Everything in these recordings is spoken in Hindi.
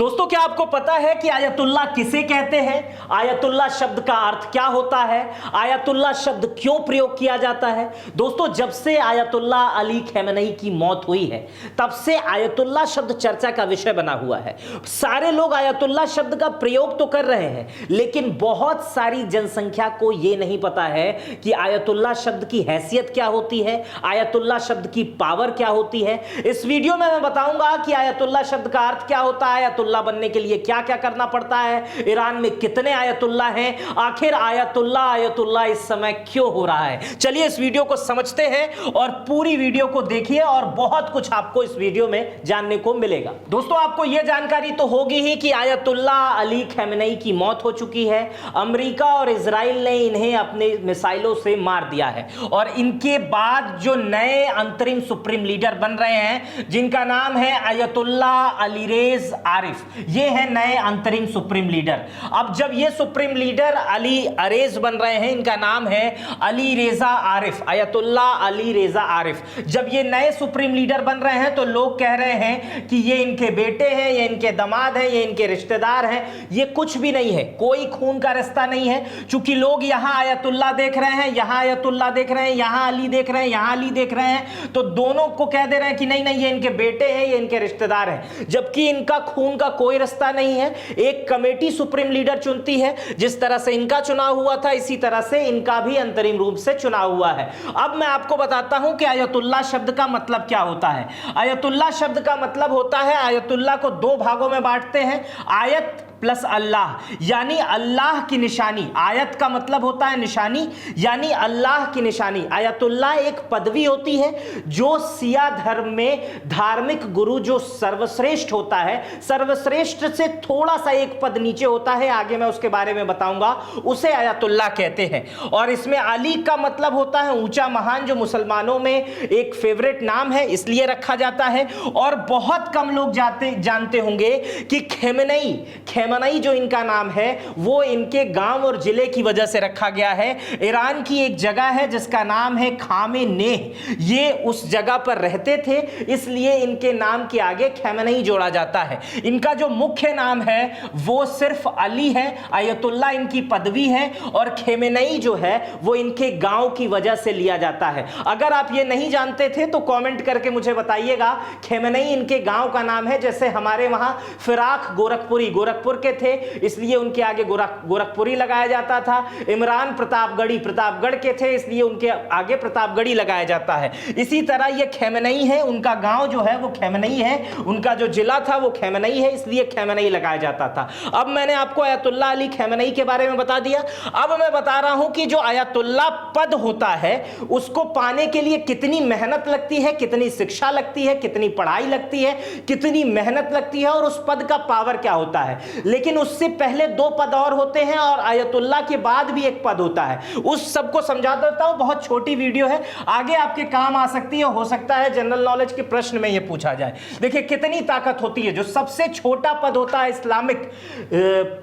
दोस्तों, क्या आपको पता है कि आयतुल्लाह किसे कहते हैं? आयतुल्लाह शब्द का अर्थ क्या होता है? आयतुल्लाह शब्द क्यों प्रयोग किया जाता है? दोस्तों, जब से आयतुल्लाह अली खamenei की मौत हुई है तब से आयतुल्लाह शब्द चर्चा का विषय बना हुआ है। सारे लोग आयतुल्लाह शब्द का प्रयोग तो कर रहे हैं, लेकिन बहुत सारी जनसंख्या को यह नहीं पता है कि आयतुल्लाह शब्द की हैसियत क्या होती है, आयतुल्लाह शब्द की पावर क्या होती है। इस वीडियो में मैं बताऊंगा कि आयतुल्लाह शब्द का अर्थ क्या होता है, आयतुल्लाह बनने के लिए क्या क्या करना पड़ता है, ईरान में कितने आयतुल्लाह हैं, आखिर आयतुल्लाह इस समय क्यों हो रहा है। चलिए इस वीडियो को समझते हैं और पूरी वीडियो को देखिए और बहुत कुछ आपको इस वीडियो में जानने को मिलेगा। दोस्तों, आपको यह जानकारी तो होगी ही कि आयतुल्लाह अली खamenei की मौत हो चुकी है। अमेरिका और इजराइल ने इन्हें अपने मिसाइलों से मार दिया है और इनके बाद जो नए अंतरिम सुप्रीम लीडर बन रहे हैं जिनका नाम है आयतुल्लाह अलीरेज़ा आरिफ, ये है नए अंतरिम सुप्रीम लीडर। अब जब ये सुप्रीम लीडर अली अरेज बन रहे हैं, इनका नाम है अली रेजा आरिफ, आयतुल्लाह अली रेजा आरिफ। जब ये नए सुप्रीम लीडर बन रहे हैं तो लोग कह रहे हैं कि ये इनके बेटे हैं, ये इनके दामाद हैं, ये इनके रिश्तेदार हैं। ये कुछ भी नहीं है, कोई खून का रिश्ता नहीं है। चूंकि लोग यहां आयतुल्लाह देख रहे हैं, यहां आयतुल्लाह देख रहे हैं, यहां अली देख रहे हैं, यहां अली देख रहे हैं, तो दोनों को कह दे रहे हैं कि नहीं नहीं, ये इनके बेटे हैं, ये इनके रिश्तेदार हैं, जबकि इनका खून का कोई रास्ता नहीं है। एक कमेटी सुप्रीम लीडर चुनती है। जिस तरह से इनका चुनाव हुआ था, इसी तरह से इनका भी अंतरिम रूप से चुनाव हुआ है। अब मैं आपको बताता हूं कि आयतुल्लाह शब्द का मतलब क्या होता है। आयतुल्लाह शब्द का मतलब होता है, आयतुल्लाह को दो भागों में बांटते हैं, आयत प्लस अल्लाह, यानी अल्लाह की निशानी। आयत का मतलब होता है निशानी, यानी अल्लाह की निशानी। आयतुल्लाह एक पदवी होती है जो सिया धर्म में धार्मिक गुरु जो सर्वश्रेष्ठ होता है, सर्वश्रेष्ठ से थोड़ा सा एक पद नीचे होता है, आगे मैं उसके बारे में बताऊंगा, उसे आयतुल्लाह कहते हैं। और इसमें अली का मतलब होता है ऊंचा महान, जो मुसलमानों में एक फेवरेट नाम है, इसलिए रखा जाता है। और बहुत कम लोग जानते होंगे कि खamenei जो इनका नाम है वो इनके गांव और जिले की वजह से रखा गया है। ईरान की एक जगह है जिसका नाम है खामेनेह, ये उस जगह पर रहते थे, इसलिए इनके नाम के आगे खamenei जोड़ा जाता है। इनका जो मुख्य नाम है वो सिर्फ अली है, आयतुल्लाह इनकी पदवी है, और खamenei जो है वो इनके गांव की वजह से लिया जाता है। अगर आप ये नहीं जानते थे तो कमेंट करके मुझे बताइएगा। खamenei इनके गांव का नाम है, जैसे हमारे वहां फिराक गोरखपुर के थे, इसलिए उनके आगे गोरखपुरी लगाया जाता था। इमरान प्रतापगढ़ के थे, इसलिए उनके आगे प्रतापगढ़ी लगाया जाता है। इसी तरह ये खamenei है, उनका गांव जो है वो खamenei है, उनका जो जिला था वो खamenei है, इसलिए खamenei लगाया जाता था। अब मैंने आपको आयतुल्लाह अली खamenei के बारे में बता दिया। अब मैं बता रहा हूं कि जो आयतुल्लाह पद होता है उसको पाने के लिए कितनी मेहनत लगती है, कितनी शिक्षा लगती है, कितनी पढ़ाई लगती है, कितनी मेहनत लगती है, और उस पद का पावर क्या होता है। लेकिन उससे पहले दो पद और होते हैं, और आयतुल्लाह के बाद भी एक पद होता है, उस सबको समझा देता हूं। बहुत छोटी वीडियो है, आगे आपके काम आ सकती है, हो सकता है जनरल नॉलेज के प्रश्न में यह पूछा जाए। देखिए कितनी ताकत होती है। जो सबसे छोटा पद होता है इस्लामिक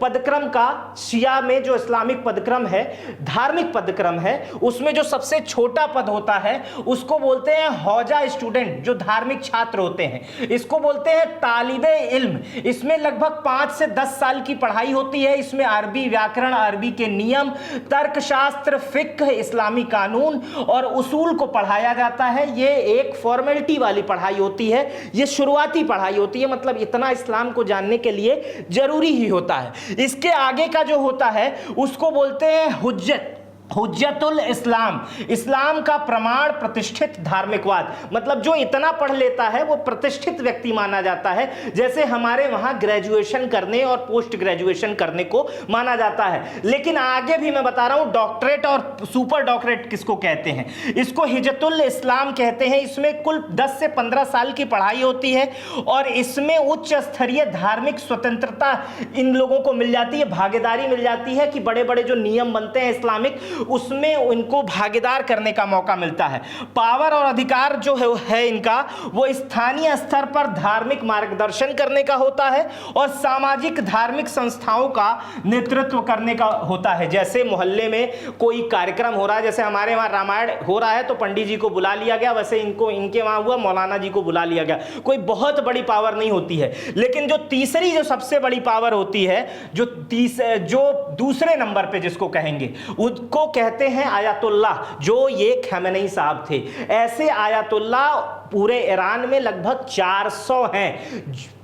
पदक्रम का, शिया में जो इस्लामिक पदक्रम है, धार्मिक पदक्रम है, उसमें जो सबसे छोटा पद होता है उसको बोलते हैं हौजा स्टूडेंट, जो धार्मिक छात्र होते हैं, इसको बोलते हैं तालिबे इल्म। इसमें लगभग 5 से 10 साल की पढ़ाई होती है। इसमें अरबी व्याकरण, अरबी के नियम, तर्कशास्त्र, फिक्ह, इस्लामी कानून और उसूल को पढ़ाया जाता है। ये एक फॉर्मेलिटी वाली पढ़ाई होती है, ये शुरुआती पढ़ाई होती है, मतलब इतना इस्लाम को जानने के लिए जरूरी ही होता है। इसके आगे का जो होता है उसको बोलते हैं हुज्जतुल इस्लाम, इस्लाम का प्रमाण, प्रतिष्ठित धार्मिकवाद। मतलब जो इतना पढ़ लेता है वो प्रतिष्ठित व्यक्ति माना जाता है। जैसे हमारे वहां ग्रेजुएशन करने और पोस्ट ग्रेजुएशन करने को माना जाता है। लेकिन आगे भी मैं बता रहा हूं डॉक्टरेट और सुपर डॉक्टरेट किसको कहते हैं, इसको हिज्जतुल इस्लाम कहते हैं। इसमें कुल 10 से 15 साल की पढ़ाई होती है और इसमें उच्च स्तरीय धार्मिक स्वतंत्रता इन लोगों को मिल जाती है, भागीदारी मिल जाती है कि बड़े बड़े जो नियम बनते हैं इस्लामिक उसमें उनको भागीदार करने का मौका मिलता है। पावर और अधिकार जो है इनका, वो स्थानीय स्तर पर धार्मिक मार्गदर्शन करने का होता है और सामाजिक धार्मिक संस्थाओं का नेतृत्व करने का होता है। जैसे मोहल्ले में कोई कार्यक्रम हो रहा है, जैसे हमारे वहां रामायण हो रहा है तो पंडित जी को बुला लिया गया, वैसे इनके वहां हुआ मौलाना जी को बुला लिया गया। कोई बहुत बड़ी पावर नहीं होती है। लेकिन जो तीसरी जो सबसे बड़ी पावर होती है, जो दूसरे नंबर पे जिसको कहेंगे, उसको कहते हैं आयतुल्लाह, जो ये खमेनी साहब थे। ऐसे आयतुल्लाह पूरे ईरान में लगभग 400 हैं।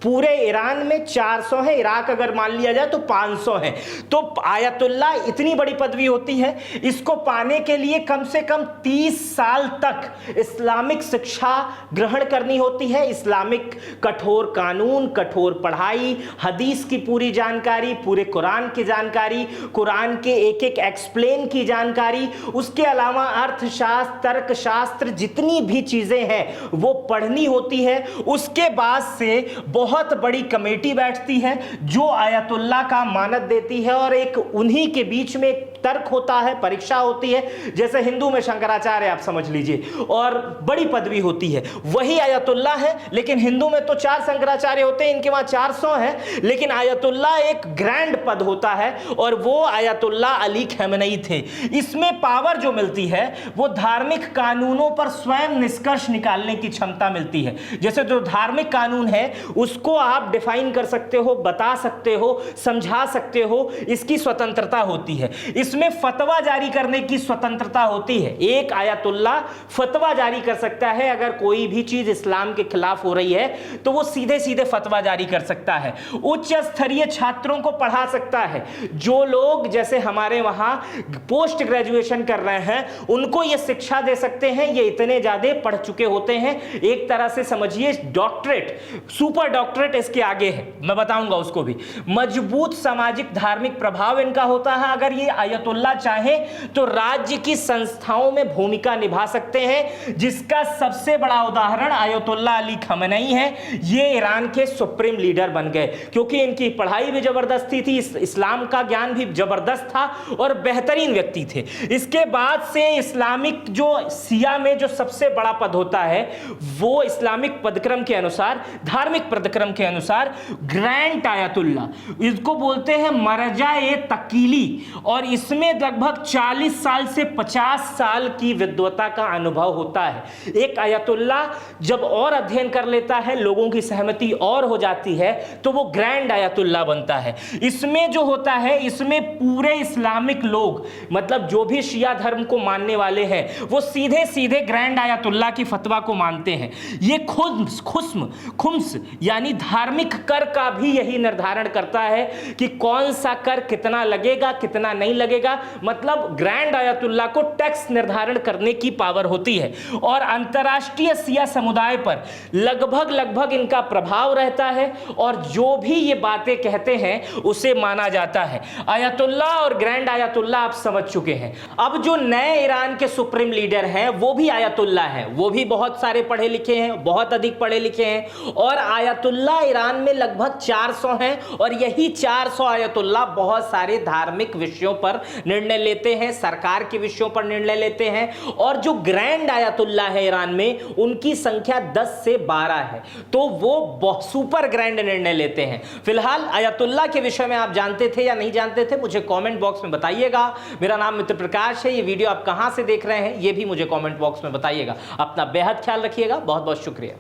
पूरे ईरान में 400 है, इराक अगर मान लिया जाए तो 500 है। तो आयतुल्लाह इतनी बड़ी पदवी होती है, इसको पाने के लिए कम से कम 30 साल तक इस्लामिक शिक्षा ग्रहण करनी होती है। इस्लामिक कठोर कानून, कठोर पढ़ाई, हदीस की पूरी जानकारी, पूरे कुरान की जानकारी, कुरान के एक एक एक्सप्लेन की जानकारी, उसके अलावा अर्थशास्त्र, तर्कशास्त्र, जितनी भी चीजें हैं वो पढ़नी होती है। उसके बाद से बहुत बड़ी कमेटी बैठती है जो आयतुल्लाह का मानद देती है और एक उन्हीं के बीच में एक तर्क होता है, परीक्षा होती है, जैसे हिंदू में शंकराचार्य आप समझ लीजिए, और बड़ी पदवी होती है। वही आयतुल्लाह है, लेकिन हिंदू में तो 4 शंकराचार्य होते हैं, इनके वहां 400 है। लेकिन आयतुल्लाह एक ग्रैंड पद होता है और वो आयतुल्लाह अली खमेनी थे। इसमें पावर जो मिलती है वो धार्मिक कानूनों पर स्वयं निष्कर्ष निकालने की क्षमता मिलती है। जैसे जो धार्मिक कानून है उसको आप डिफाइन कर सकते हो, बता सकते हो, समझा सकते हो, इसकी स्वतंत्रता होती है। इसमें फतवा जारी करने की स्वतंत्रता होती है। एक आयतुल्लाह फतवा जारी कर सकता है, अगर कोई भी चीज इस्लाम के खिलाफ हो रही है तो वो सीधे सीधे फतवा जारी कर सकता है। उच्च स्तरीय छात्रों को पढ़ा सकता है। जो लोग जैसे हमारे वहां पोस्ट ग्रेजुएशन कर रहे हैं उनको ये शिक्षा दे सकते हैं, ये इतने ज्यादा पढ़ चुके होते हैं, एक तरह से समझिए डॉक्टरेट, सुपर डॉक्टरेट इसके आगे है, मैं बताऊंगा उसको भी। मजबूत सामाजिक धार्मिक प्रभाव इनका होता है। अगर ये आयतुल्लाह चाहे तो राज्य की संस्थाओं में भूमिका निभा सकते हैं, जिसका सबसे बड़ा उदाहरण आयतुल्लाह अली खमेनी है। ये ईरान के सुप्रीम लीडर बन गए क्योंकि इनकी पढ़ाई भी जबरदस्ती थी, इस्लाम का ज्ञान भी जबरदस्त था और बेहतरीन व्यक्ति थे। इसके बाद से इस्लामिक जो सिया में जो सबसे बड़ा पद होता है वो इस्लामिक पदक्रम के अनुसार, धार्मिक पदक्रम के अनुसार ग्रैंड आयतुल्लाह, इसको बोलते हैं मरजा-ए तकीली, और इसमें लगभग 40 साल से 50 साल की विद्वता का अनुभव होता है। एक आयतुल्लाह जब और अध्ययन कर लेता है, लोगों की सहमति और हो जाती है, तो वो ग्रैंड आयतुल्लाह बनता है। इसमें जो होता है, इसमें पूरे इस्लामिक लोग, मतलब जो भी शिया धर्म को मानने वाले हैं, वो सीधे सीधे ग्रैंड आयतुल्लाह की फतवा को मानते हैं। ये खुम्स यानी धार्मिक कर का भी यही निर्धारण करता है कि कौन सा कर कितना लगेगा, कितना नहीं लगेगा। मतलब ग्रैंड आयतुल्लाह को टैक्स निर्धारण करने की पावर होती है और अंतरराष्ट्रीय शिया समुदाय पर लगभग इनका प्रभाव रहता है और जो भी ये बातें कहते हैं उसे माना जाता है। आयतुल्लाह और ग्रैंड आयतुल्लाह आप समझ चुके हैं। अब जो नए ईरान के सुप्रीम लीडर हैं वो भी आयतुल्लाह हैं, वो भी बहुत सारे पढ़े लिखे हैं, बहुत अधिक पढ़े लिखे हैं, और आयतुल्लाह ईरान में लगभग 400 हैं और यही 400 आयतुल्लाह बहुत सारे धार्मिक विषयों पर निर्णय लेते हैं, सरकार के विषयों पर निर्णय लेते हैं। और जो ग्रैंड आयतुल्लाह है ईरान में, उनकी संख्या 10 से 12 है, तो वो सुपर ग्रैंड निर्णय लेते हैं। फिलहाल आयतुल्लाह के विषय में आप जानते थे या नहीं जानते थे, मुझे कमेंट बॉक्स में बताइएगा। मेरा नाम मित्र प्रकाश है। ये वीडियो आप कहां से देख रहे हैं ये भी मुझे कमेंट बॉक्स में बताइएगा। अपना बेहद ख्याल रखिएगा। बहुत बहुत शुक्रिया।